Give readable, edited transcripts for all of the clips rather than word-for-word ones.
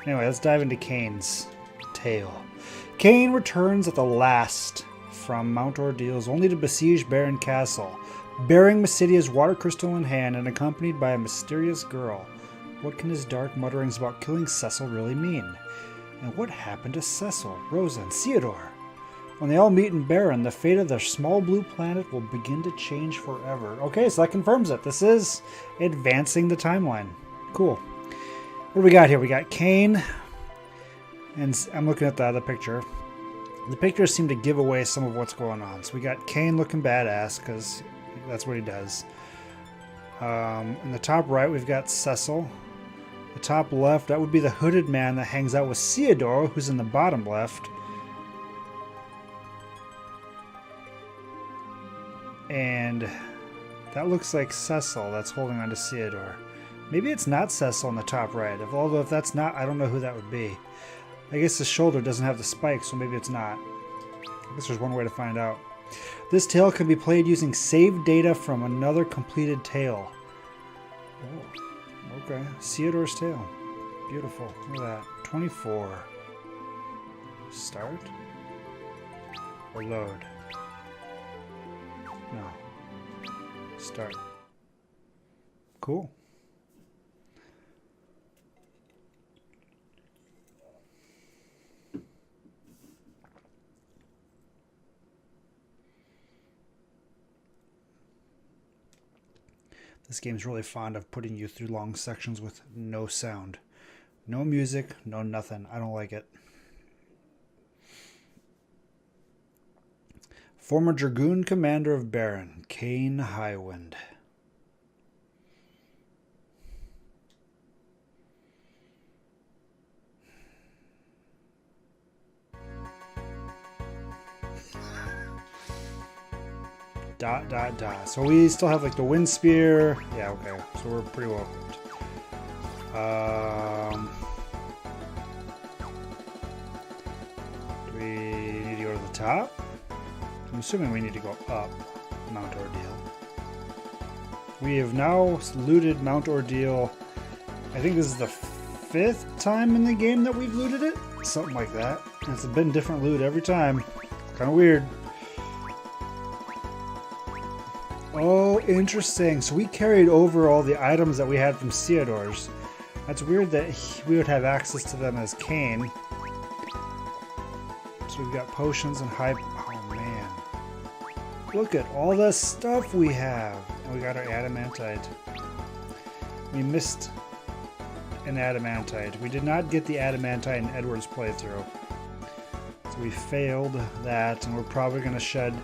Anyway, let's dive into Kane's tale. Kane returns at the last from Mount Ordeals, only to besiege Baron Castle, bearing Mysidia's water crystal in hand and accompanied by a mysterious girl. What can his dark mutterings about killing Cecil really mean? And what happened to Cecil, Rosa, and Theodore? When they all meet in Baron, the fate of their small blue planet will begin to change forever. Okay, so that confirms it. This is advancing the timeline. Cool. What do we got here? We got Kane, and I'm looking at the other picture. The pictures seem to give away some of what's going on. So we got Kane looking badass, because that's what he does. In the top right, we've got Cecil. The top left, that would be the hooded man that hangs out with Theodore, who's in the bottom left. And that looks like Cecil that's holding on to Theodore. Maybe it's not Cecil in the top right. Although if that's not, I don't know who that would be. I guess the shoulder doesn't have the spike, so maybe it's not. I guess there's one way to find out. This tale can be played using saved data from another completed tale. Oh, okay. Theodore's tale. Beautiful. Look at that. 24. Start? Or load? No. Start. Cool. This game's really fond of putting you through long sections with no sound. No music, no nothing. I don't like it. Former Dragoon Commander of Baron, Kane Highwind. Dot, dot, dot. So we still have like the wind spear. Yeah, okay. So we're pretty well equipped. Do we need to go to the top? I'm assuming we need to go up Mount Ordeal. We have now looted Mount Ordeal. I think this is the 5th time in the game that we've looted it. Something like that. And it's been different loot every time. Kind of weird. Oh, interesting. So we carried over all the items that we had from Theodore's. That's weird that we would have access to them as Kane. So we've got potions and high... Oh, man. Look at all the stuff we have. And we got our adamantite. We missed an adamantite. We did not get the adamantite in Edward's playthrough. So we failed that, and we're probably going to shed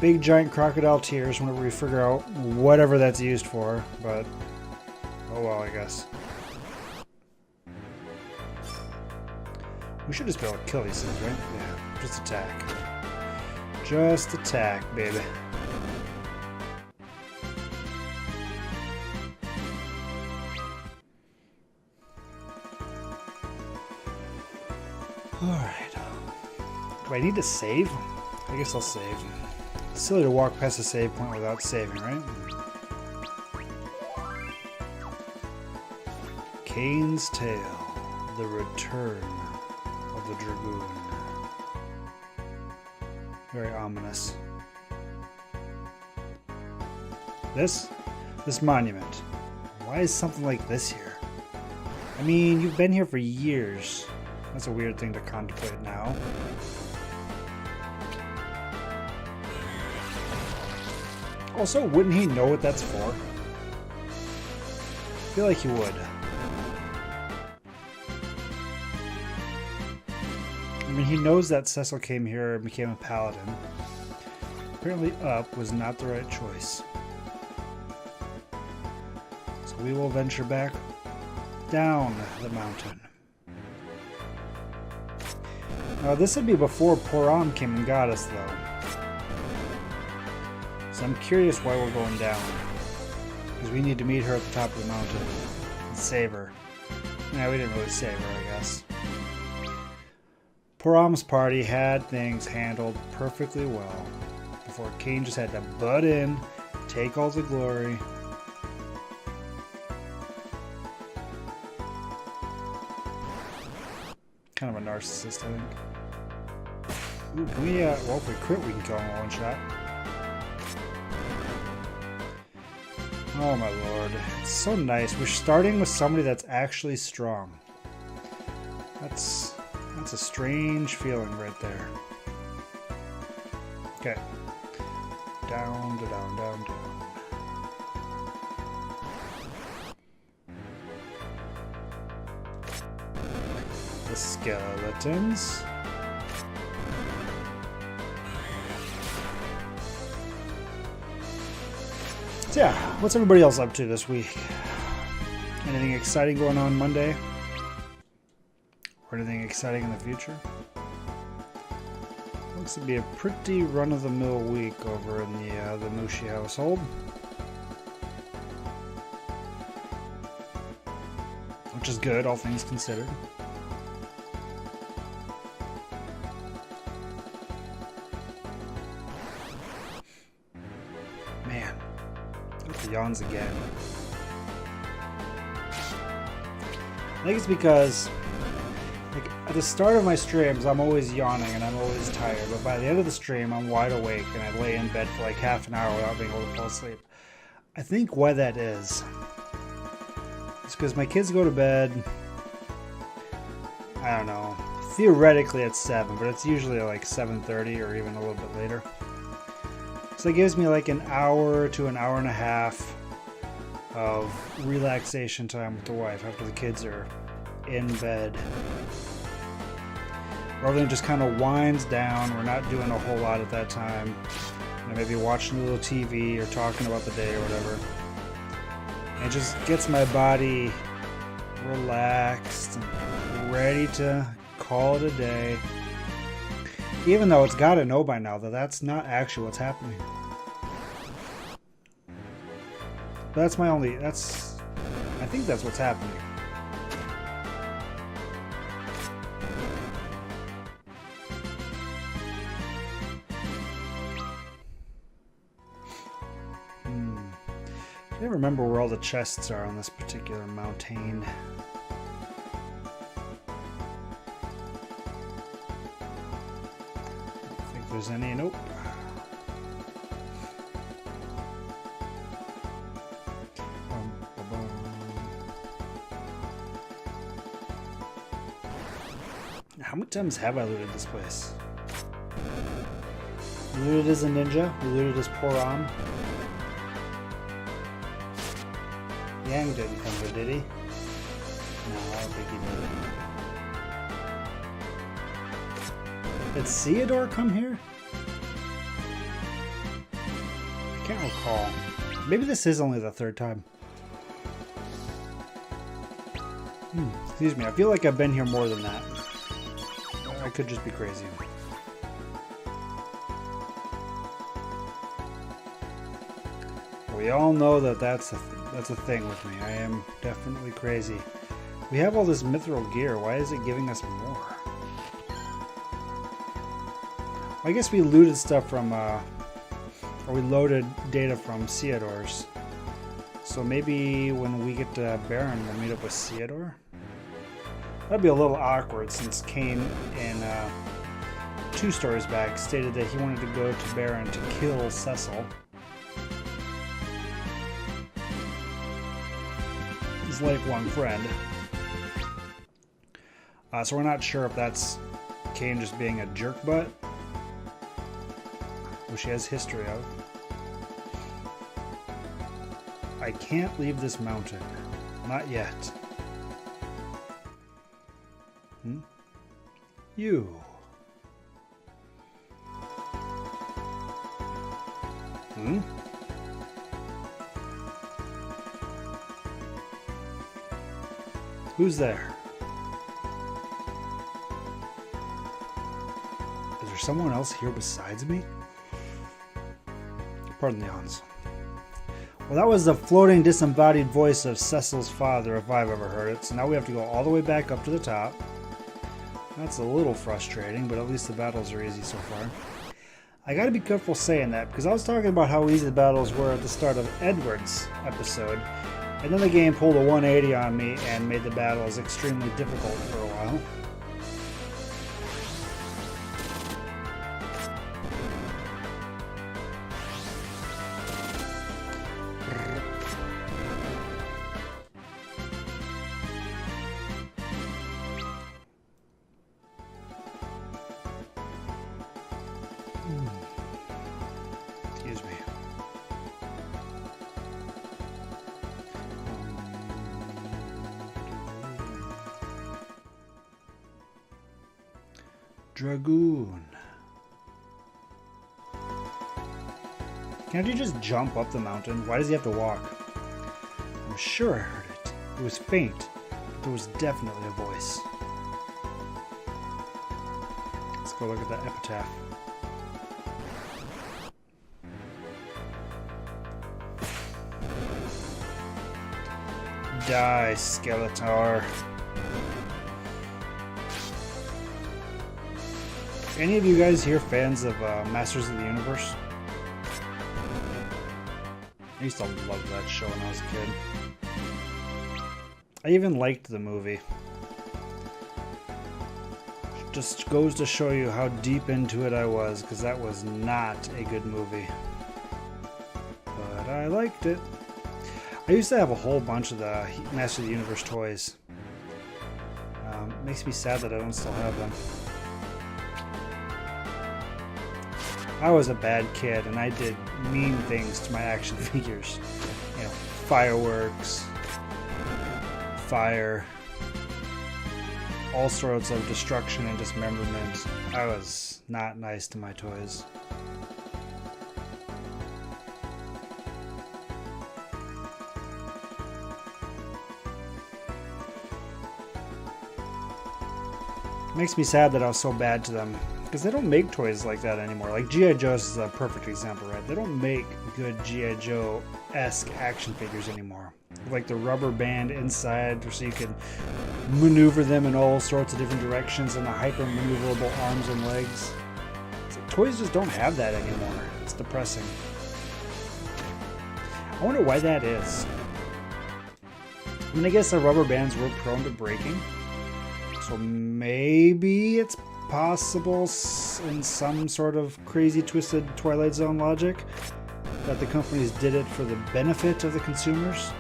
big giant crocodile tears whenever we figure out whatever that's used for, but oh well, I guess. We should just be able to kill these things, right? Yeah, just attack. Just attack, baby. Alright. Do I need to save? I guess I'll save. It's silly to walk past a save point without saving, right? Kane's Tale, the return of the Dragoon. Very ominous. This monument. Why is something like this here? I mean, you've been here for years. That's a weird thing to contemplate now. Also, wouldn't he know what that's for? I feel like he would. I mean, he knows that Cecil came here and became a paladin. Apparently up was not the right choice. So we will venture back down the mountain. Now this would be before Poram came and got us, though. So I'm curious why we're going down. Because we need to meet her at the top of the mountain and save her. Nah, we didn't really save her, I guess. Poram's party had things handled perfectly well before Kane just had to butt in, take all the glory. Kind of a narcissist, I think. Ooh, can we, well, if we crit, we can kill him in one shot. Oh my lord. It's so nice. We're starting with somebody that's actually strong. That's a strange feeling right there. Okay. Down, down, down, down. The skeletons. So yeah, what's everybody else up to this week? Anything exciting going on Monday? Or anything exciting in the future? Looks to be a pretty run-of-the-mill week over in the Mushi household. Which is good, all things considered. Man, the yawns again. I think it's because like, at the start of my streams, I'm always yawning and I'm always tired, but by the end of the stream, I'm wide awake and I lay in bed for like half an hour without being able to fall asleep. I think why that is because my kids go to bed, I don't know, theoretically at 7, but it's usually like 7:30 or even a little bit later. So it gives me like an hour to an hour and a half of relaxation time with the wife after the kids are in bed. Everything just kind of winds down. We're not doing a whole lot at that time. Maybe watching a little TV or talking about the day or whatever. And it just gets my body relaxed and ready to call it a day. Even though it's got to know by now that that's not actually what's happening. But that's my only, I think that's what's happening. I can't remember where all the chests are on this particular mountain. I don't think there's any. Nope. How many times have I looted this place? We looted as a ninja. We looted as poor Ram. Yang didn't come here, did he? No, I don't think he did. Did Theodore come here? I can't recall. Maybe this is only the third time. Excuse me, I feel like I've been here more than that. I could just be crazy. We all know that that's a thing with me. I am definitely crazy. We have all this mithril gear. Why is it giving us more? I guess we looted stuff from, or we loaded data from Theodore's. So maybe when we get to Baron, we'll meet up with Theodore? That'd be a little awkward since Kane in 2 stories back stated that he wanted to go to Baron to kill Cecil. His lifelong friend. So we're not sure if that's Kane just being a jerk butt, which he has history of. I can't leave this mountain. Not yet. You. Who's there? Is there someone else here besides me? Pardon the yawns. Well, that was the floating, disembodied voice of Cecil's father, if I've ever heard it. So now we have to go all the way back up to the top. That's a little frustrating, but at least the battles are easy so far. I gotta be careful saying that, because I was talking about how easy the battles were at the start of Edward's episode, and then the game pulled a 180 on me and made the battles extremely difficult for a while. Dragoon. Can't you just jump up the mountain? Why does he have to walk? I'm sure I heard it. It was faint, but there was definitely a voice. Let's go look at that epitaph. Die, Skeletor. Any of you guys here fans of Masters of the Universe? I used to love that show when I was a kid. I even liked the movie. Just goes to show you how deep into it I was, because that was not a good movie. But I liked it. I used to have a whole bunch of the Master of the Universe toys. It makes me sad that I don't still have them. I was a bad kid and I did mean things to my action figures. You know, fireworks, fire, all sorts of destruction and dismemberment. I was not nice to my toys. Makes me sad that I was so bad to them, because they don't make toys like that anymore. Like G.I. Joe's is a perfect example, right? They don't make good G.I. Joe-esque action figures anymore. Like the rubber band inside, so you can maneuver them in all sorts of different directions, and the hyper maneuverable arms and legs. It's like, toys just don't have that anymore. It's depressing. I wonder why that is. I mean, I guess the rubber bands were prone to breaking. So maybe it's possible in some sort of crazy twisted Twilight Zone logic that the companies did it for the benefit of the consumers.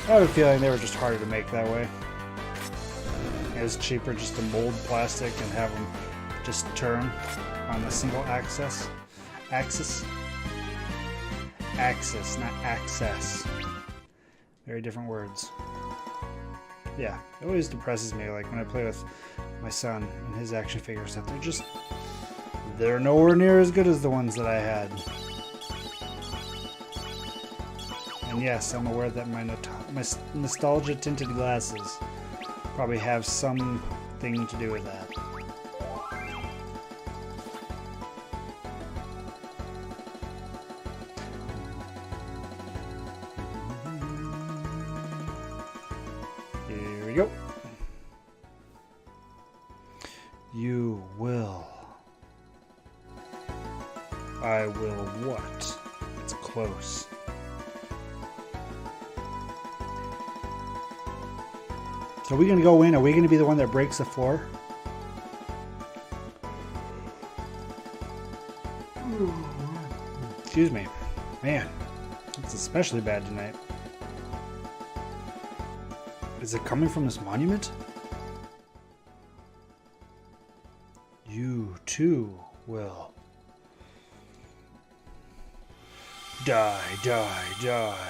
I have a feeling they were just harder to make that way. It was cheaper just to mold plastic and have them just turn on a single axis. Axis, not access. Very different words. Yeah, it always depresses me, like when I play with my son and his action figures, that they're nowhere near as good as the ones that I had. And yes, I'm aware that my nostalgia tinted glasses probably have something to do with that. Here we go. You will. I will what? It's close. So are we going to go in? Are we going to be the one that breaks the floor? Excuse me. Man, it's especially bad tonight. Is it coming from this monument? You too will. Die, die, die.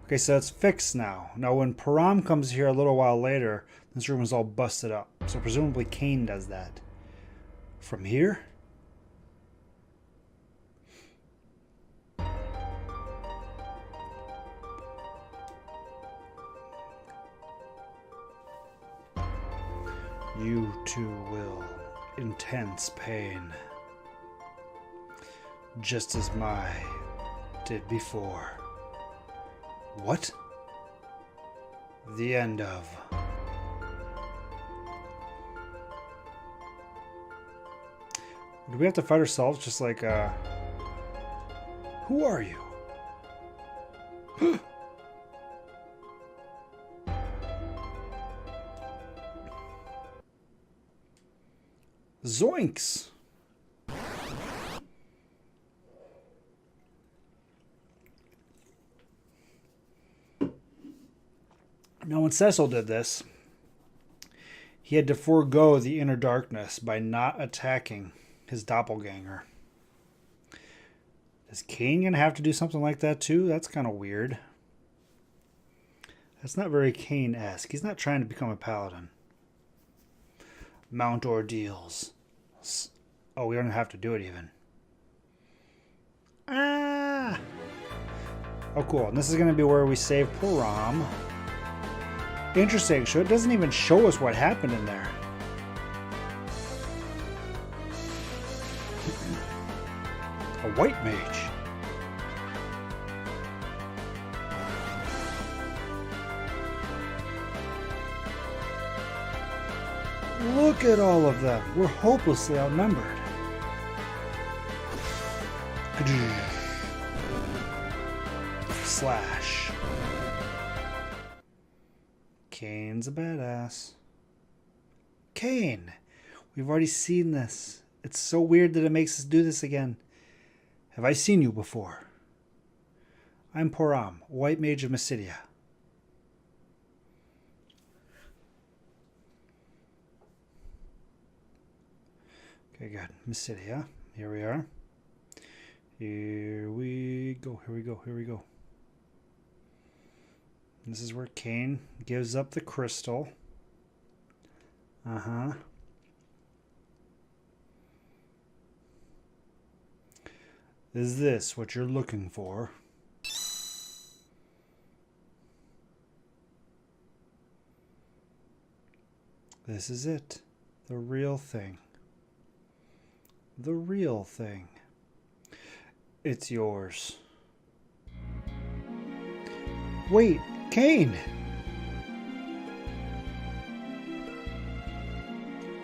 Okay, so it's fixed now. Now when Param comes here a little while later, this room is all busted up. So presumably Kane does that. From here? You too will. Intense pain. Just as Mai did before. What? The end of. Do we have to fight ourselves just like, who are you? Zoinks! Now when Cecil did this, he had to forego the inner darkness by not attacking his doppelganger. Is Kane going to have to do something like that too? That's kind of weird. That's not very Kane-esque. He's not trying to become a paladin. Mount Ordeals. Oh, we don't have to do it even. Ah! Oh, cool. And this is going to be where we save Param. Interesting. So it doesn't even show us what happened in there. A white mage. Look at all of them. We're hopelessly outnumbered. Slash. Kane's a badass. Kane! We've already seen this. It's so weird that it makes us do this again. Have I seen you before? I'm Param, White Mage of Mysidia. Okay, good. Mysidia. Here we are. Here we go. Here we go. Here we go. This is where Kane gives up the crystal. Uh-huh. Is this what you're looking for? This is it. The real thing. The real thing. It's yours. Wait, Kane!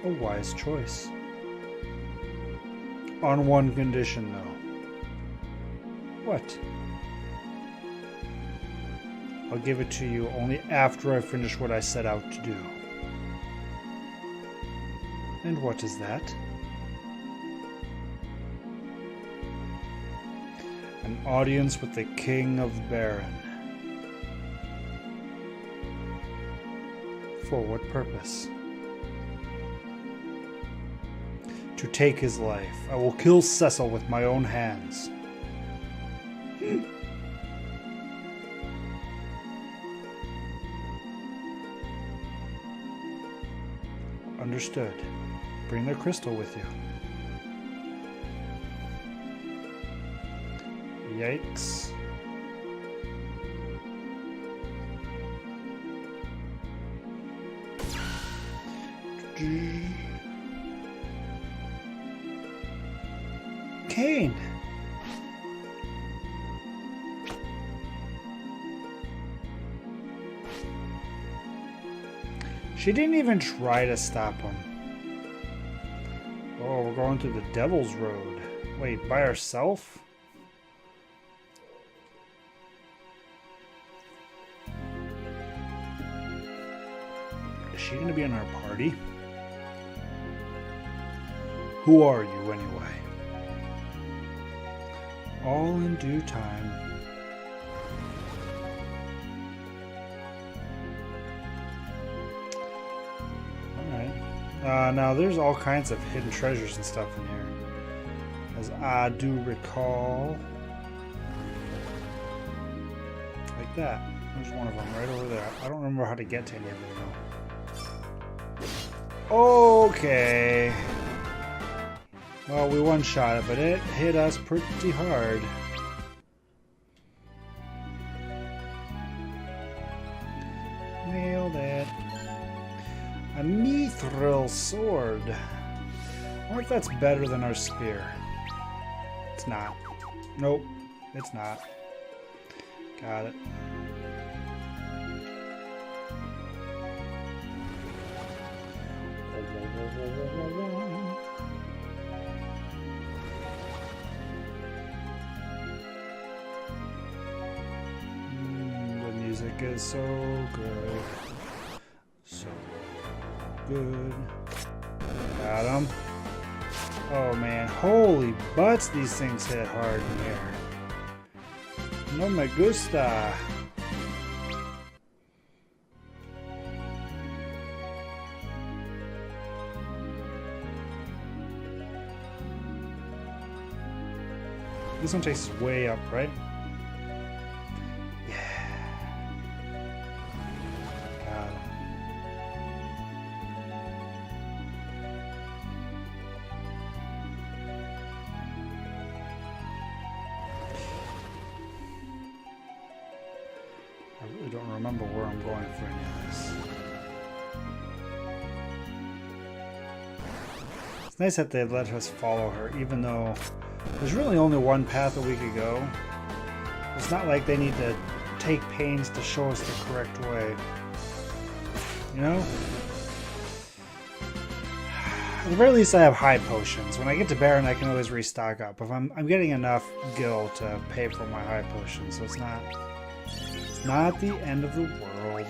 A wise choice. On one condition, though. What? I'll give it to you only after I finish what I set out to do. And what is that? An audience with the King of Baron. For what purpose? To take his life. I will kill Cecil with my own hands. Understood. Bring the crystal with you. Yikes. Kane! She didn't even try to stop him. Oh, we're going through the Devil's Road. Wait, by herself? Is she going to be in our party? Who are you, anyway? All in due time. Now there's all kinds of hidden treasures and stuff in here, as I do recall. Like that. There's one of them right over there. I don't remember how to get to any of them though. Okay. Well, we one-shot it, but it hit us pretty hard. Nailed it. A mithril sword. I wonder if that's better than our spear. It's not. Nope, it's not. Got it. The music is so good. So good. Got him. Oh man, holy butts, these things hit hard in here. No me gusta. This one takes us way up, right? don't remember where I'm going for any of this. It's nice that they let us follow her, even though there's really only one path that we could go. It's not like they need to take pains to show us the correct way. You know? At the very least, I have high potions. When I get to Baron, I can always restock up. If I'm getting enough gil to pay for my high potions, so it's not the end of the world.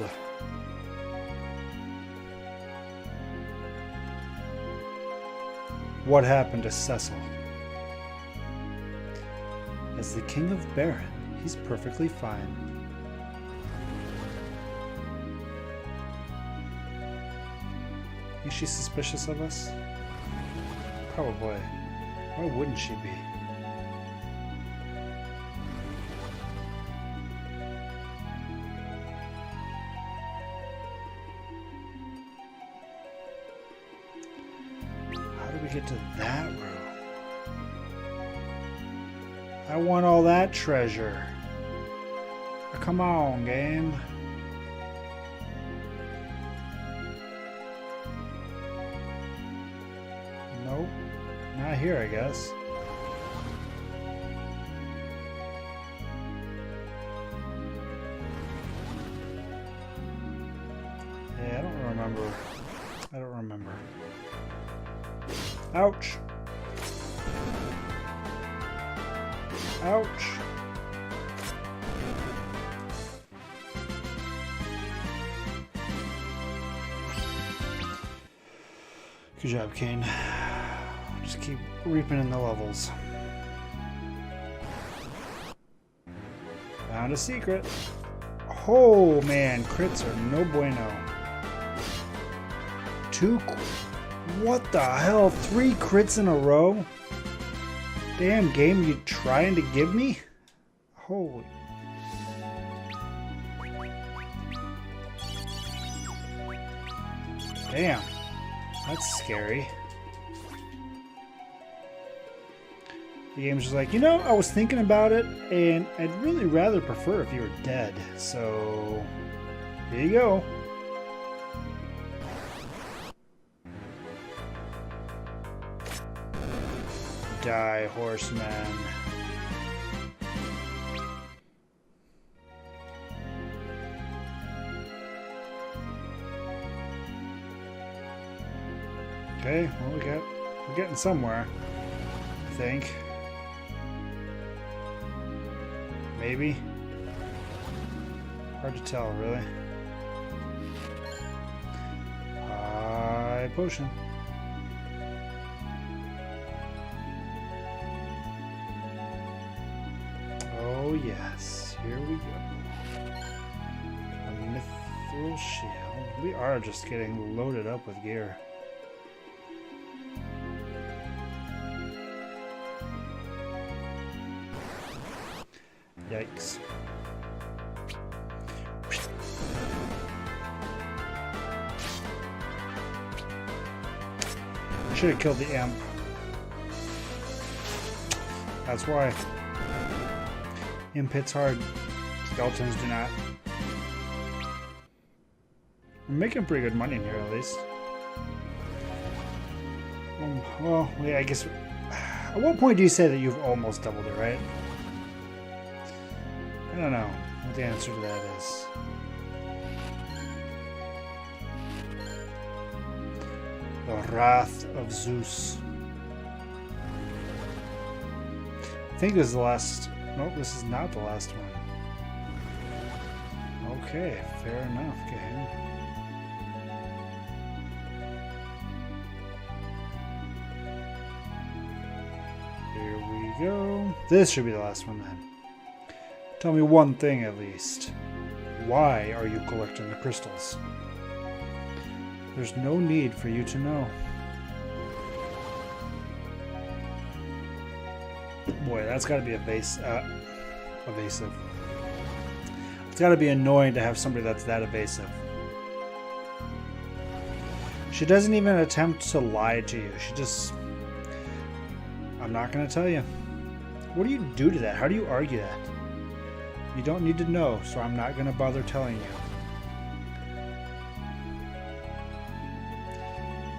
What happened to Cecil? As the King of Baron, he's perfectly fine. Is she suspicious of us? Probably. Why wouldn't she be? How do we get to that room? I want all that treasure. Come on, game. Nope. Not here, I guess. Yeah, I don't remember. I don't remember. Ouch. Ouch. Good job, Kane. Just keep reaping in the levels. Found a secret. Oh man, crits are no bueno. What the hell? 3 crits in a row? Damn game, you trying to give me? Holy. Damn. That's scary. The game's just like, you know, I was thinking about it, and I'd really rather prefer if you were dead. So, here you go. Die, horseman. Okay, well we're getting somewhere, I think. Maybe. Hard to tell, really. High potion. Oh yes, here we go. A mithril shield. We are just getting loaded up with gear. Yikes. I should have killed the imp. That's why. Imp hits hard. Skeletons do not. I'm making pretty good money in here, at least. Well, yeah, I guess. At what point do you say that you've almost doubled it, right? I don't know what the answer to that is. The Wrath of Zeus. I think this is the last. Nope, this is not the last one. Okay, fair enough, game. Here we go. This should be the last one then. Tell me one thing at least. Why are you collecting the crystals? There's no need for you to know. Boy, that's got to be evasive. It's got to be annoying to have somebody that's that evasive. She doesn't even attempt to lie to you. She just... I'm not going to tell you. What do you do to that? How do you argue that? You don't need to know, so I'm not gonna bother telling you.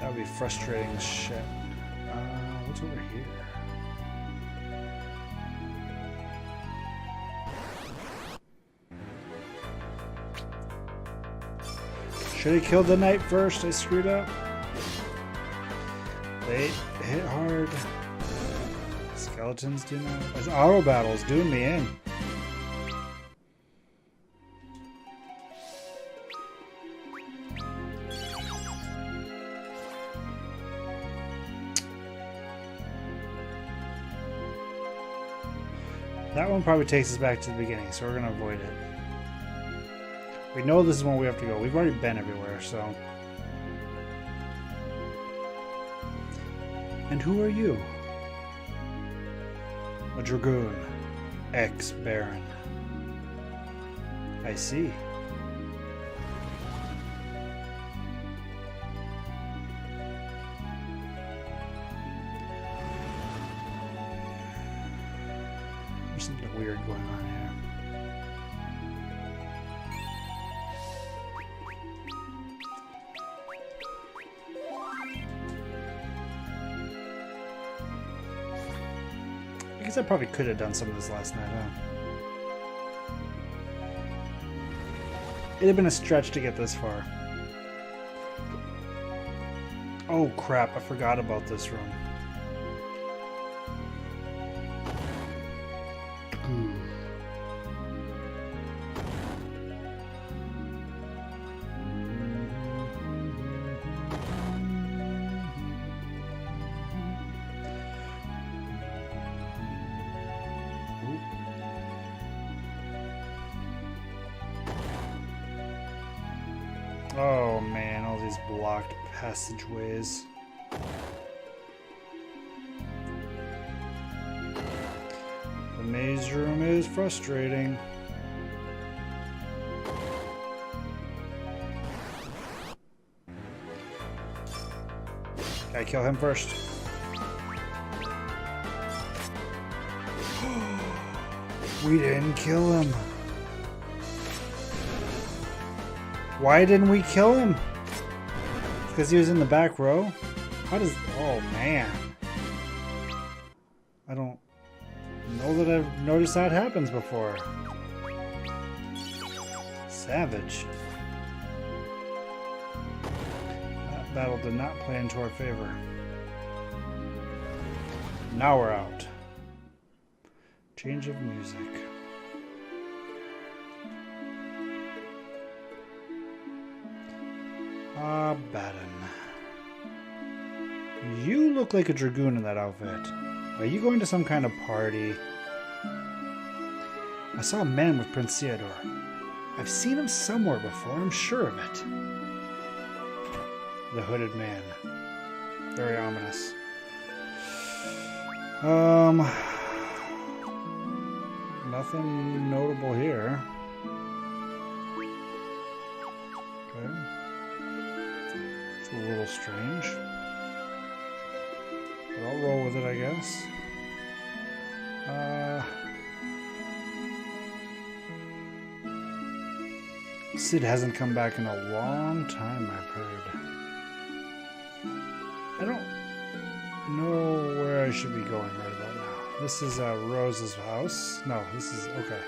That would be frustrating as shit. What's over here? Should have killed the knight first. I screwed up. They hit hard. Skeletons do not. As auto battles doing me in. That one probably takes us back to the beginning, so we're going to avoid it. We know this is where we have to go. We've already been everywhere, so... And who are you? A dragoon. Ex-baron. I see. There's something weird going on here. I guess I probably could have done some of this last night, huh? It'd have been a stretch to get this far. Oh crap, I forgot about this room. Oh man, all these blocked passageways. The maze room is frustrating. Gotta kill him first. We didn't kill him. Why didn't we kill him? Because he was in the back row? How does... Oh, man. I don't know that I've noticed that happens before. Savage. That battle did not play into our favor. Now we're out. Change of music. Baden. You look like a dragoon in that outfit. Are you going to some kind of party? I saw a man with Prince Theodore. I've seen him somewhere before, I'm sure of it. The hooded man. Very ominous. Nothing notable here. Okay. A little strange, but I'll roll with it, I guess. Sid hasn't come back in a long time, I've heard. I don't know where I should be going right about now. This is Rose's house. No, this is... okay.